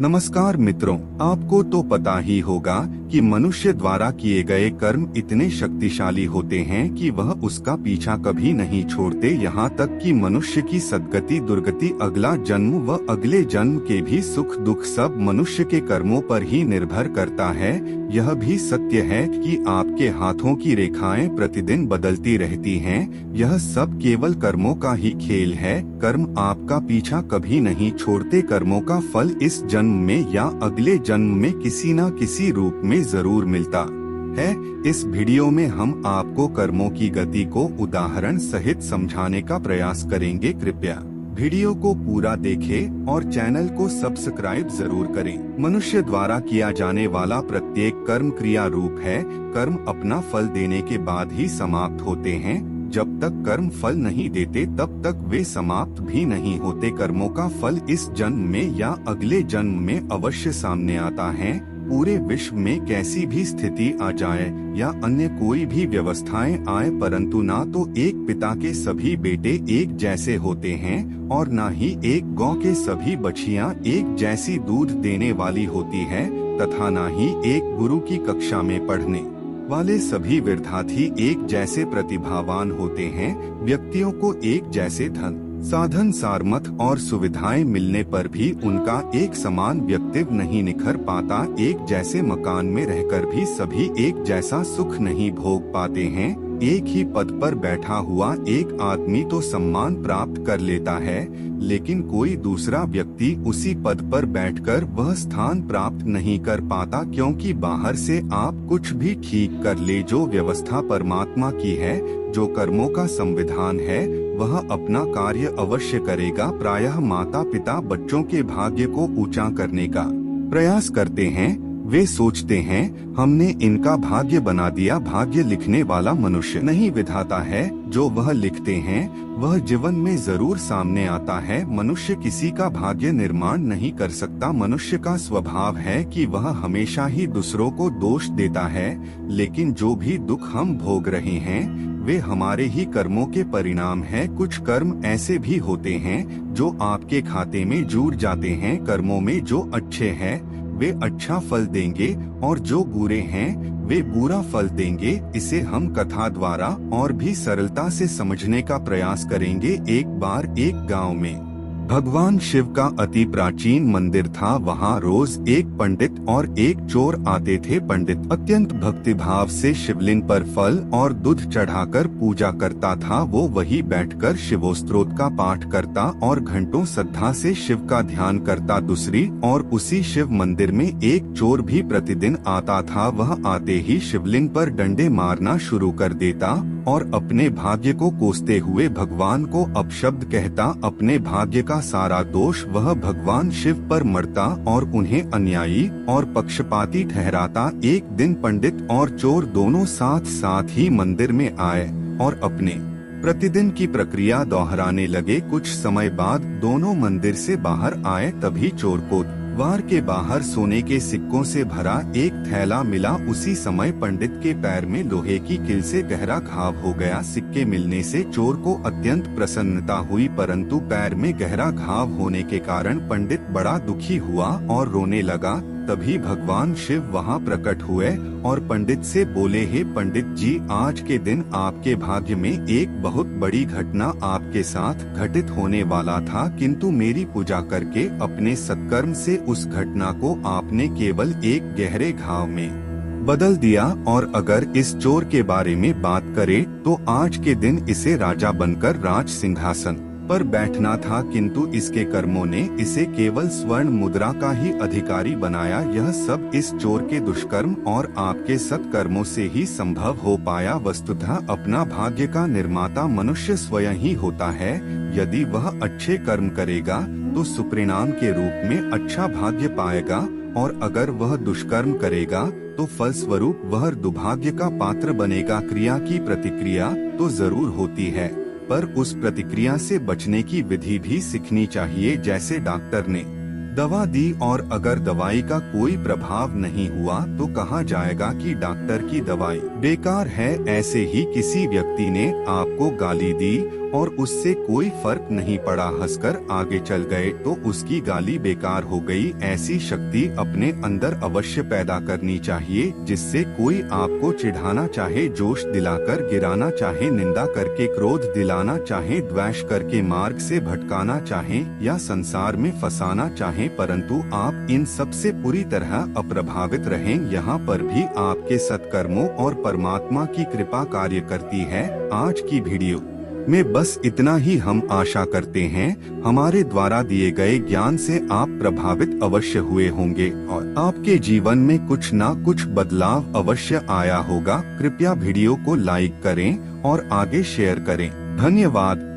नमस्कार मित्रों, आपको तो पता ही होगा कि मनुष्य द्वारा किए गए कर्म इतने शक्तिशाली होते हैं कि वह उसका पीछा कभी नहीं छोड़ते। यहाँ तक कि मनुष्य की सद्गति दुर्गति, अगला जन्म व अगले जन्म के भी सुख दुख सब मनुष्य के कर्मों पर ही निर्भर करता है। यह भी सत्य है कि आपके हाथों की रेखाएं प्रतिदिन बदलती रहती हैं। यह सब केवल कर्मों का ही खेल है। कर्म आपका पीछा कभी नहीं छोड़ते। कर्मों का फल इस जन्म में या अगले जन्म में किसी न किसी रूप में जरूर मिलता है। इस वीडियो में हम आपको कर्मों की गति को उदाहरण सहित समझाने का प्रयास करेंगे। कृपया वीडियो को पूरा देखें और चैनल को सब्सक्राइब जरूर करें। मनुष्य द्वारा किया जाने वाला प्रत्येक कर्म क्रिया रूप है। कर्म अपना फल देने के बाद ही समाप्त होते हैं। जब तक कर्म फल नहीं देते तब तक वे समाप्त भी नहीं होते। कर्मों का फल इस जन्म में या अगले जन्म में अवश्य सामने आता है। पूरे विश्व में कैसी भी स्थिति आ जाए या अन्य कोई भी व्यवस्थाएं आए, परंतु ना तो एक पिता के सभी बेटे एक जैसे होते हैं और ना ही एक गौ के सभी बछियां एक जैसी दूध देने वाली होती है, तथा ना ही एक गुरु की कक्षा में पढ़ने वाले सभी विद्यार्थी एक जैसे प्रतिभावान होते हैं। व्यक्तियों को एक जैसे धन साधन सामर्थ और सुविधाएं मिलने पर भी उनका एक समान व्यक्तित्व नहीं निखर पाता। एक जैसे मकान में रहकर भी सभी एक जैसा सुख नहीं भोग पाते हैं। एक ही पद पर बैठा हुआ एक आदमी तो सम्मान प्राप्त कर लेता है, लेकिन कोई दूसरा व्यक्ति उसी पद पर बैठकर वह स्थान प्राप्त नहीं कर पाता, क्योंकि बाहर से आप कुछ भी ठीक कर ले, जो व्यवस्था परमात्मा की है, जो कर्मों का संविधान है, वह अपना कार्य अवश्य करेगा। प्रायः माता पिता बच्चों के भाग्य को ऊंचा करने का प्रयास करते हैं। वे सोचते हैं हमने इनका भाग्य बना दिया। भाग्य लिखने वाला मनुष्य नहीं विधाता है। जो वह लिखते हैं वह जीवन में जरूर सामने आता है। मनुष्य किसी का भाग्य निर्माण नहीं कर सकता। मनुष्य का स्वभाव है कि वह हमेशा ही दूसरों को दोष देता है, लेकिन जो भी दुख हम भोग रहे हैं वे हमारे ही कर्मों के परिणाम हैं। कुछ कर्म ऐसे भी होते हैं जो आपके खाते में जुड़ जाते हैं। कर्मों में जो अच्छे हैं वे अच्छा फल देंगे और जो बुरे हैं वे बुरा फल देंगे। इसे हम कथा द्वारा और भी सरलता से समझने का प्रयास करेंगे। एक बार एक गांव में भगवान शिव का अति प्राचीन मंदिर था। वहाँ रोज एक पंडित और एक चोर आते थे। पंडित अत्यंत भक्तिभाव से शिवलिंग पर फल और दूध चढ़ाकर पूजा करता था। वो वही बैठकर शिवोस्तोत्र का पाठ करता और घंटों श्रद्धा से शिव का ध्यान करता। दूसरी और उसी शिव मंदिर में एक चोर भी प्रतिदिन आता था। वह आते ही शिवलिंग पर डंडे मारना शुरू कर देता और अपने भाग्य को कोसते हुए भगवान को अपशब्द कहता। अपने भाग्य का सारा दोष वह भगवान शिव पर मढ़ता और उन्हें अन्यायी और पक्षपाती ठहराता। एक दिन पंडित और चोर दोनों साथ साथ ही मंदिर में आए और अपने प्रतिदिन की प्रक्रिया दोहराने लगे। कुछ समय बाद दोनों मंदिर से बाहर आए। तभी चोर को द्वार के बाहर सोने के सिक्कों से भरा एक थैला मिला। उसी समय पंडित के पैर में लोहे की कील से गहरा घाव हो गया। सिक्के मिलने से चोर को अत्यंत प्रसन्नता हुई, परंतु पैर में गहरा घाव होने के कारण पंडित बड़ा दुखी हुआ और रोने लगा। तभी भगवान शिव वहां प्रकट हुए और पंडित से बोले, हे पंडित जी, आज के दिन आपके भाग्य में एक बहुत बड़ी घटना आपके साथ घटित होने वाला था, किंतु मेरी पूजा करके अपने सत्कर्म से उस घटना को आपने केवल एक गहरे घाव में बदल दिया। और अगर इस चोर के बारे में बात करें तो आज के दिन इसे राजा बनकर राज सिंहासन पर बैठना था, किंतु इसके कर्मों ने इसे केवल स्वर्ण मुद्रा का ही अधिकारी बनाया। यह सब इस चोर के दुष्कर्म और आपके सत्कर्मों से ही संभव हो पाया। वस्तुतः अपना भाग्य का निर्माता मनुष्य स्वयं ही होता है। यदि वह अच्छे कर्म करेगा तो सुपरिणाम के रूप में अच्छा भाग्य पाएगा, और अगर वह दुष्कर्म करेगा तो फलस्वरूप वह दुर्भाग्य का पात्र बनेगा। क्रिया की प्रतिक्रिया तो जरूर होती है, पर उस प्रतिक्रिया से बचने की विधि भी सीखनी चाहिए। जैसे डॉक्टर ने दवा दी और अगर दवाई का कोई प्रभाव नहीं हुआ तो कहा जाएगा कि डॉक्टर की दवाई बेकार है। ऐसे ही किसी व्यक्ति ने आपको गाली दी और उससे कोई फर्क नहीं पड़ा, हंसकर आगे चल गए तो उसकी गाली बेकार हो गई। ऐसी शक्ति अपने अंदर अवश्य पैदा करनी चाहिए जिससे कोई आपको चिढ़ाना चाहे, जोश दिलाकर गिराना चाहे, निंदा करके क्रोध दिलाना चाहे, द्वेष करके मार्ग से भटकाना चाहे या संसार में फंसाना चाहे, परंतु आप इन सब से पूरी तरह अप्रभावित रहें। यहाँ पर भी आपके सत्कर्मों और परमात्मा की कृपा कार्य करती है। आज की वीडियो में बस इतना ही। हम आशा करते हैं हमारे द्वारा दिए गए ज्ञान से आप प्रभावित अवश्य हुए होंगे और आपके जीवन में कुछ ना कुछ बदलाव अवश्य आया होगा। कृपया वीडियो को लाइक करें और आगे शेयर करें। धन्यवाद।